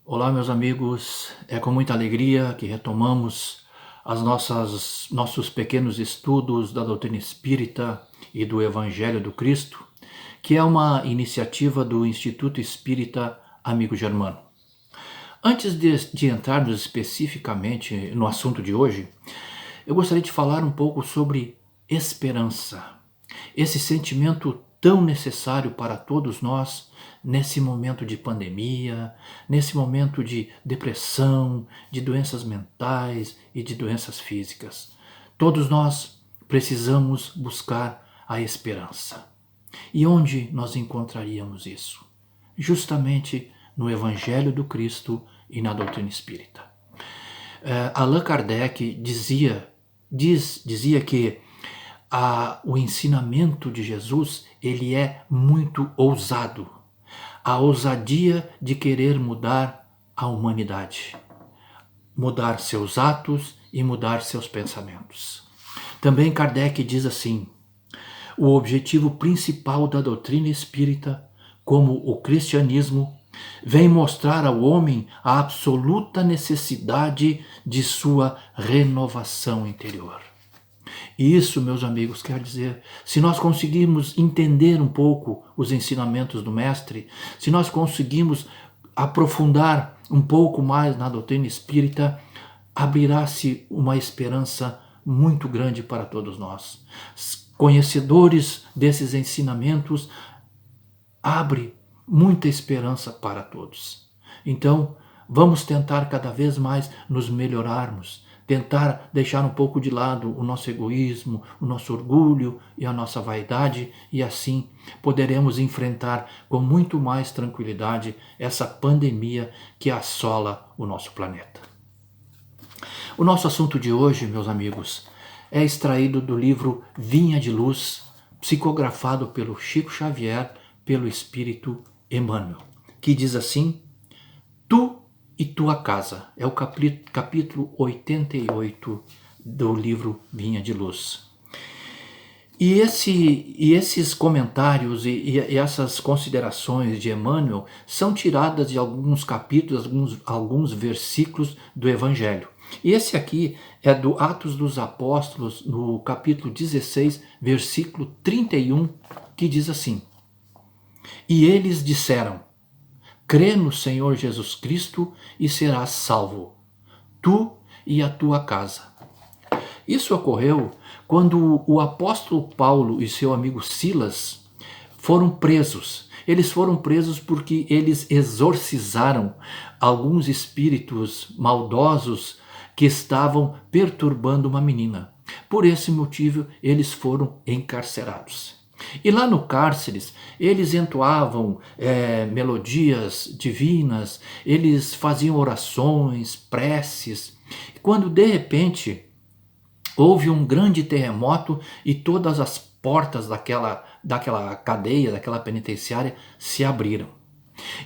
Olá, meus amigos. É com muita alegria que retomamos nossos pequenos estudos da doutrina espírita e do Evangelho do Cristo, que é uma iniciativa do Instituto Espírita Amigo Germano. Antes de entrarmos especificamente no assunto de hoje, eu gostaria de falar um pouco sobre esperança. Esse sentimento tão necessário para todos nós nesse momento de pandemia, nesse momento de depressão, de doenças mentais e de doenças físicas. Todos nós precisamos buscar a esperança. E onde nós encontraríamos isso? Justamente no Evangelho do Cristo e na doutrina espírita. Allan Kardec dizia que o ensinamento de Jesus ele é muito ousado. A ousadia de querer mudar a humanidade, mudar seus atos e mudar seus pensamentos. Também Kardec diz assim: o objetivo principal da doutrina espírita, como o cristianismo, vem mostrar ao homem a absoluta necessidade de sua renovação interior. E isso, meus amigos, quer dizer, se nós conseguirmos entender um pouco os ensinamentos do Mestre, se nós conseguirmos aprofundar um pouco mais na doutrina espírita, abrirá-se uma esperança muito grande para todos nós. Conhecedores desses ensinamentos, abre muita esperança para todos. Então, vamos tentar cada vez mais nos melhorarmos, tentar deixar um pouco de lado o nosso egoísmo, o nosso orgulho e a nossa vaidade, e assim poderemos enfrentar com muito mais tranquilidade essa pandemia que assola o nosso planeta. O nosso assunto de hoje, meus amigos, é extraído do livro Vinha de Luz, psicografado pelo Chico Xavier, pelo Espírito Emmanuel, que diz assim: Tu e tua casa. É o capítulo 88 do livro Vinha de Luz. E esses comentários e essas considerações de Emmanuel são tiradas de alguns capítulos, alguns versículos do Evangelho. E esse aqui é do Atos dos Apóstolos, no capítulo 16, versículo 31, que diz assim: E eles disseram: Crê no Senhor Jesus Cristo e serás salvo, tu e a tua casa. Isso ocorreu quando o apóstolo Paulo e seu amigo Silas foram presos. Eles foram presos porque eles exorcizaram alguns espíritos maldosos que estavam perturbando uma menina. Por esse motivo, eles foram encarcerados. E lá no cárcere, eles entoavam melodias divinas, eles faziam orações, preces. Quando de repente houve um grande terremoto e todas as portas daquela cadeia, daquela penitenciária se abriram.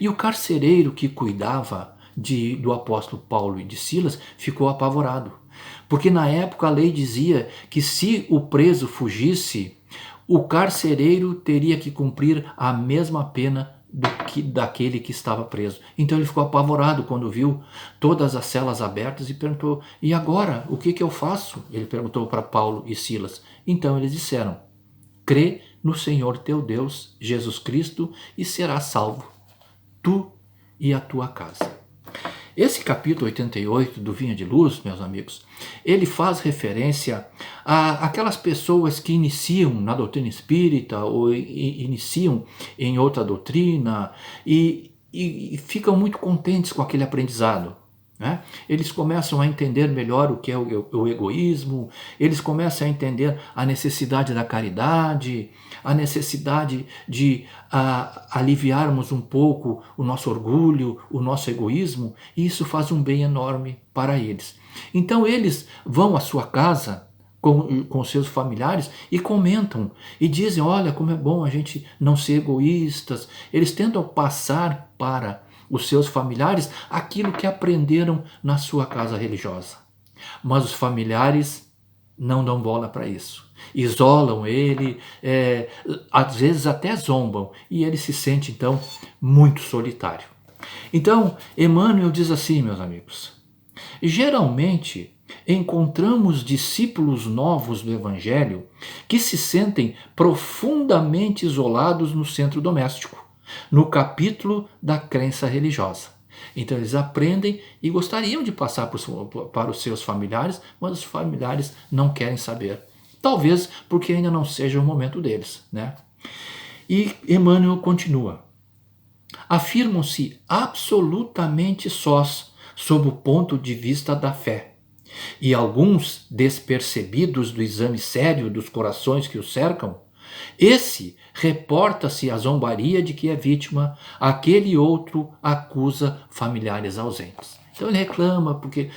E o carcereiro que cuidava do apóstolo Paulo e de Silas ficou apavorado. Porque na época a lei dizia que se o preso fugisse, o carcereiro teria que cumprir a mesma pena daquele que estava preso. Então ele ficou apavorado quando viu todas as celas abertas e perguntou: e agora, o que eu faço? Ele perguntou para Paulo e Silas. Então eles disseram: crê no Senhor teu Deus, Jesus Cristo, e serás salvo, tu e a tua casa. Esse capítulo 88 do Vinha de Luz, meus amigos, ele faz referência a aquelas pessoas que iniciam na doutrina espírita ou iniciam em outra doutrina e ficam muito contentes com aquele aprendizado. Né? Eles começam a entender melhor o que é o egoísmo, eles começam a entender a necessidade da caridade, a necessidade de aliviarmos um pouco o nosso orgulho, o nosso egoísmo, e isso faz um bem enorme para eles. Então eles vão à sua casa com seus familiares e comentam e dizem: olha como é bom a gente não ser egoístas. Eles tentam passar para os seus familiares aquilo que aprenderam na sua casa religiosa. Mas os familiares não dão bola para isso. Isolam ele, às vezes até zombam, e ele se sente então muito solitário. Então, Emmanuel diz assim, meus amigos: geralmente encontramos discípulos novos do Evangelho que se sentem profundamente isolados no centro doméstico, no capítulo da crença religiosa. Então eles aprendem e gostariam de passar para os seus familiares, mas os familiares não querem saber. Talvez porque ainda não seja o momento deles, né? E Emmanuel continua: afirmam-se absolutamente sós sob o ponto de vista da fé. E alguns, despercebidos do exame sério dos corações que o cercam, esse reporta-se à zombaria de que é vítima, aquele outro acusa familiares ausentes. Então ele reclama porque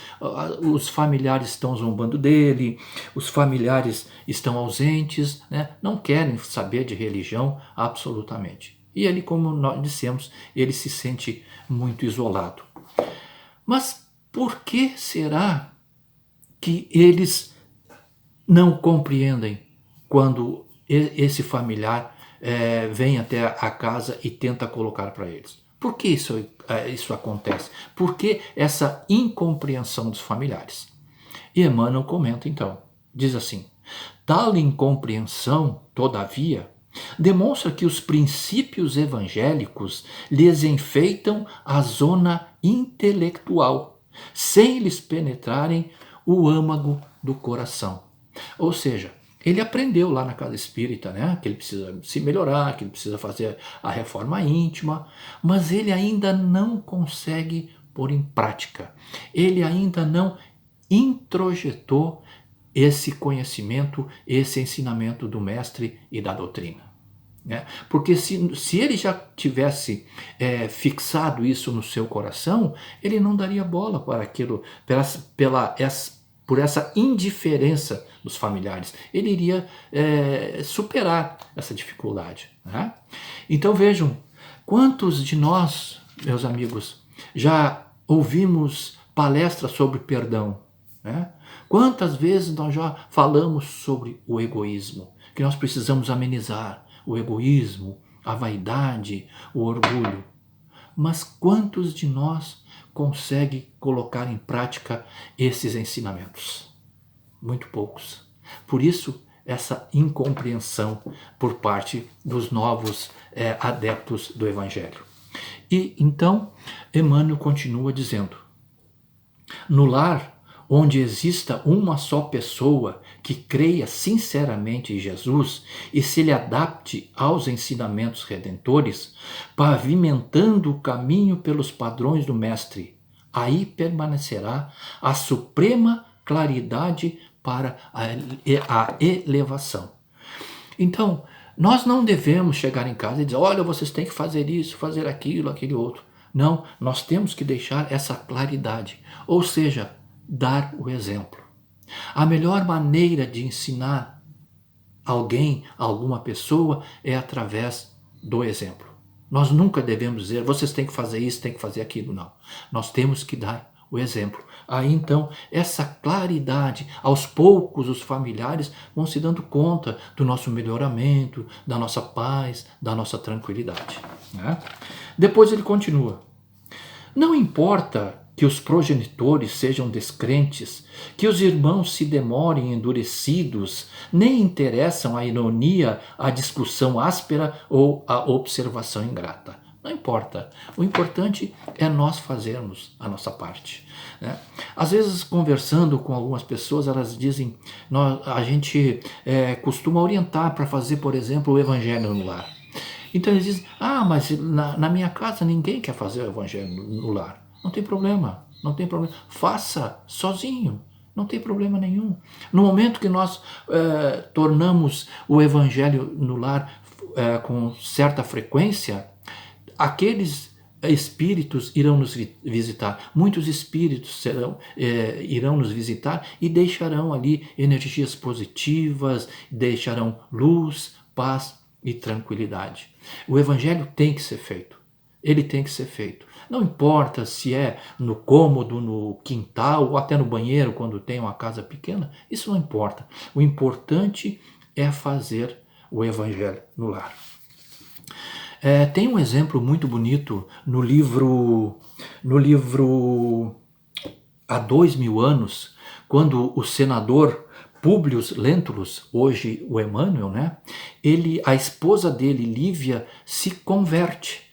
os familiares estão zombando dele, os familiares estão ausentes, né? Não querem saber de religião absolutamente. E ele, como nós dissemos, ele se sente muito isolado. Mas por que será que eles não compreendem quando esse familiar vem até a casa e tenta colocar para eles? Por que isso acontece? Por que essa incompreensão dos familiares? E Emmanuel comenta então, diz assim: tal incompreensão, todavia, demonstra que os princípios evangélicos lhes enfeitam a zona intelectual, sem lhes penetrarem o âmago do coração. Ou seja, ele aprendeu lá na casa espírita, né, que ele precisa se melhorar, que ele precisa fazer a reforma íntima, mas ele ainda não consegue pôr em prática. Ele ainda não introjetou esse conhecimento, esse ensinamento do mestre e da doutrina. Né? Porque se ele já tivesse fixado isso no seu coração, ele não daria bola para aquilo, por essa indiferença dos familiares. Ele iria superar essa dificuldade. Né? Então vejam, quantos de nós, meus amigos, já ouvimos palestras sobre perdão? Né? Quantas vezes nós já falamos sobre o egoísmo, que nós precisamos amenizar o egoísmo, a vaidade, o orgulho. Mas quantos de nós conseguem colocar em prática esses ensinamentos? Muito poucos. Por isso, essa incompreensão por parte dos novos adeptos do Evangelho. E então, Emmanuel continua dizendo: no lar onde exista uma só pessoa que creia sinceramente em Jesus e se lhe adapte aos ensinamentos redentores, pavimentando o caminho pelos padrões do Mestre, aí permanecerá a suprema claridade para a elevação. Então, nós não devemos chegar em casa e dizer: olha, vocês têm que fazer isso, fazer aquilo, aquele outro. Não, nós temos que deixar essa claridade, ou seja, dar o exemplo. A melhor maneira de ensinar alguém, alguma pessoa, é através do exemplo. Nós nunca devemos dizer: vocês têm que fazer isso, têm que fazer aquilo. Não. Nós temos que dar o exemplo. Aí então, essa claridade, aos poucos os familiares vão se dando conta do nosso melhoramento, da nossa paz, da nossa tranquilidade. Né? Depois ele continua: não importa que os progenitores sejam descrentes, que os irmãos se demorem endurecidos, nem interessam a ironia, a discussão áspera ou a observação ingrata. Não importa. O importante é nós fazermos a nossa parte. Né? Às vezes, conversando com algumas pessoas, elas dizem: a gente costuma orientar para fazer, por exemplo, o evangelho no lar. Então eles dizem: mas na minha casa ninguém quer fazer o evangelho no lar. Não tem problema, não tem problema. Faça sozinho, não tem problema nenhum. No momento que nós tornamos o evangelho no lar com certa frequência, aqueles espíritos irão nos visitar. Muitos espíritos irão nos visitar e deixarão ali energias positivas, deixarão luz, paz e tranquilidade. O evangelho tem que ser feito. Ele tem que ser feito. Não importa se é no cômodo, no quintal ou até no banheiro quando tem uma casa pequena, isso não importa. O importante é fazer o evangelho no lar. Tem um exemplo muito bonito no livro Há 2000 anos, quando o senador Públio Lentulus, hoje o Emmanuel, né? A esposa dele, Lívia, se converte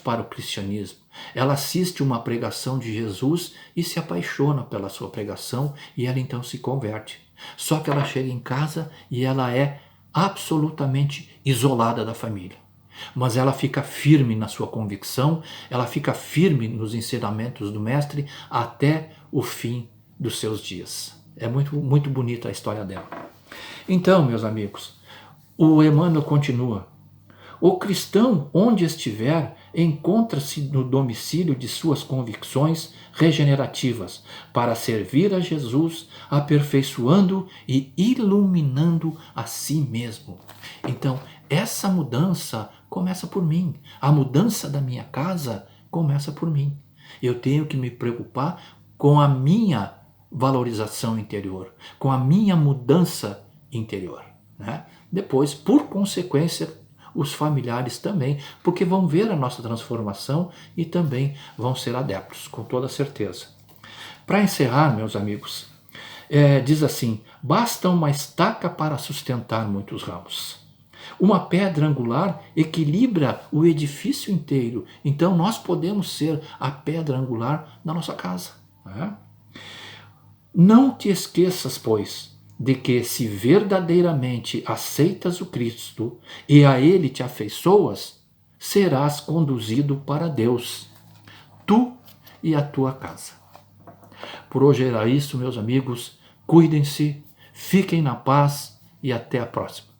para o cristianismo. Ela assiste uma pregação de Jesus e se apaixona pela sua pregação e ela então se converte. Só que ela chega em casa e ela é absolutamente isolada da família. Mas ela fica firme na sua convicção, ela fica firme nos ensinamentos do Mestre até o fim dos seus dias. É muito, muito bonita a história dela. Então, meus amigos, o Emmanuel continua. O cristão, onde estiver, encontra-se no domicílio de suas convicções regenerativas para servir a Jesus, aperfeiçoando e iluminando a si mesmo. Então, essa mudança começa por mim. A mudança da minha casa começa por mim. Eu tenho que me preocupar com a minha valorização interior, com a minha mudança interior, né? Depois, por consequência, os familiares também, porque vão ver a nossa transformação e também vão ser adeptos, com toda certeza. Para encerrar, meus amigos, diz assim: basta uma estaca para sustentar muitos ramos. Uma pedra angular equilibra o edifício inteiro. Então nós podemos ser a pedra angular da nossa casa, né? Não te esqueças, pois, de que se verdadeiramente aceitas o Cristo e a Ele te afeiçoas, serás conduzido para Deus, tu e a tua casa. Por hoje era isso, meus amigos. Cuidem-se, fiquem na paz e até a próxima.